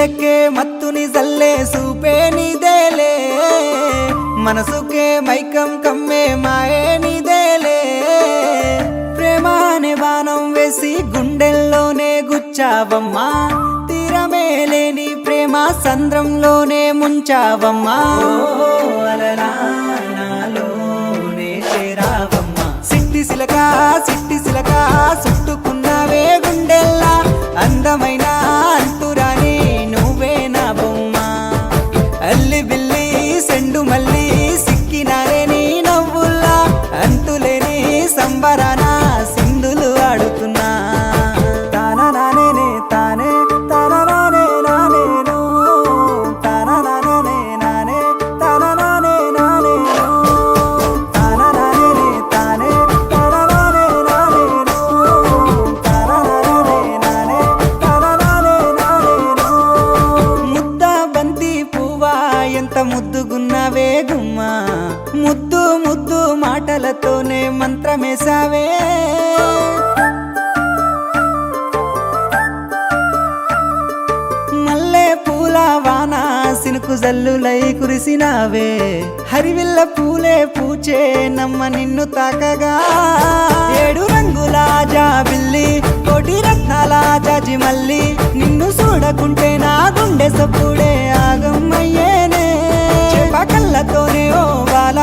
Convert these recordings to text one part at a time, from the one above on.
కిక్కెక్కే మత్తుని జల్లే సూపే నీదేలే మనసుకే మైకం కమ్మే మాయే నీదేలే ప్రేమ అనే బాణం వేసి గుండెల్లోనే గుచ్చావమ్మా తీరమే లేని ప్రేమ సంద్రంలోనే ముంచావమ్మా అలలా నాలోనే చేరావమ్మా సిట్టి సిలక చుట్టుకున్నావే గుండెల్లా అందమైన అంతురాని నువ్వే నా బొమ్మ అల్లి బిల్లి సెండు మల్లి సిక్కినారే నీ నవ్వుల్లా అంతులేని సంబరాన సింధులు ఆడుతున్నా తానా నానే తానే తానా నానే నానేను తానా నానే నానే తానా నానే నానేను తానా నానే తానే తానా నానే నానేను తానా నానే నానే తానా నానే నానేను ముద్ద బంతి పువ్వా ఎంత ముద్దుగున్నావే గుమ్మా ముద్దు ముద్దు మాటలతోనే మంత్రమేసావే మల్లె పూల వాన సినుకు జల్లులై కురిసినావే హరివిల్ల పూలే పూచే నమ్మ నిన్ను తాకగా ఏడు రంగుల జాబిల్లి కోటి రత్నాల జాజి మల్లి నిన్ను చూడకుంటే నా గుండె సప్పుడే ఆగమ్మయ్యేనే కళ్ళతోనే ఓ వాల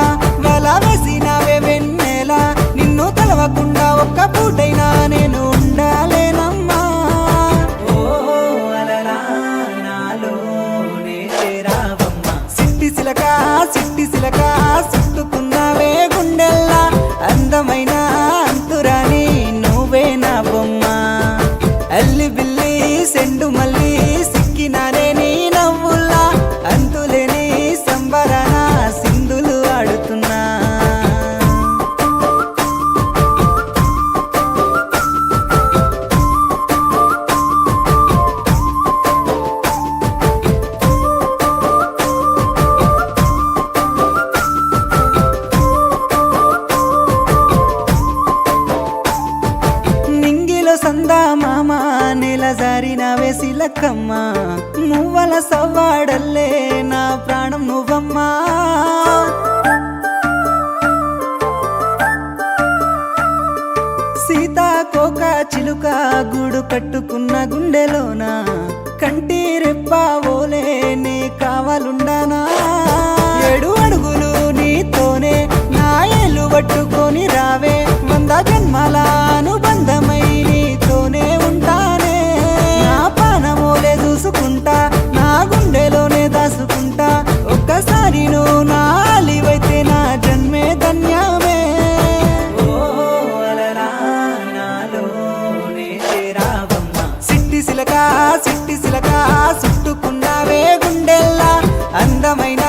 వేసినావే వెన్నెల నిన్ను తలవకుండా ఒక్క పూటైనా నేను ఉండాలేనమ్మా ఓ అలలా నాలోనే చేరావమ్మా సిట్టి సిలక చుట్టుకున్నావే గుండెల్లా అందమైన అంతురాని నువ్వే నా బొమ్మ అల్లి బిల్లి సెండు మల్లి సిక్కినారే నీ నవ్వుల్లా అంతులేని సంబరాన సింధులు ఆడుతున్నా నింగిలో సందా మామ నెల జారిన వేసిలక్కమ్మ మువ్వల సవ్వాడల్లే నా ప్రాణం నువ్వమ్మా సీతాకోక చిలుక గూడు కట్టుకున్న గుండెలోన కంటి రెప్ప ఓలే నీ కావాలుండానా ఏడు అడుగులు నీతోనే నా ఏలు పట్టుకొని రావే 100 జన్మల అనుబంధమై నీతోనే ఉంటానే నా పానమోలే చూసుకుంటా నా గుండెలోనే దాసుకుంటా ఒక్కసారి నువ్వు నా అలివైతే నా జన్మే ధన్యమే ఓ అలలా నాలోనే చేరావమ్మా సిట్టి సిలక చుట్టుకున్నావే గుండెల్లా అందమైన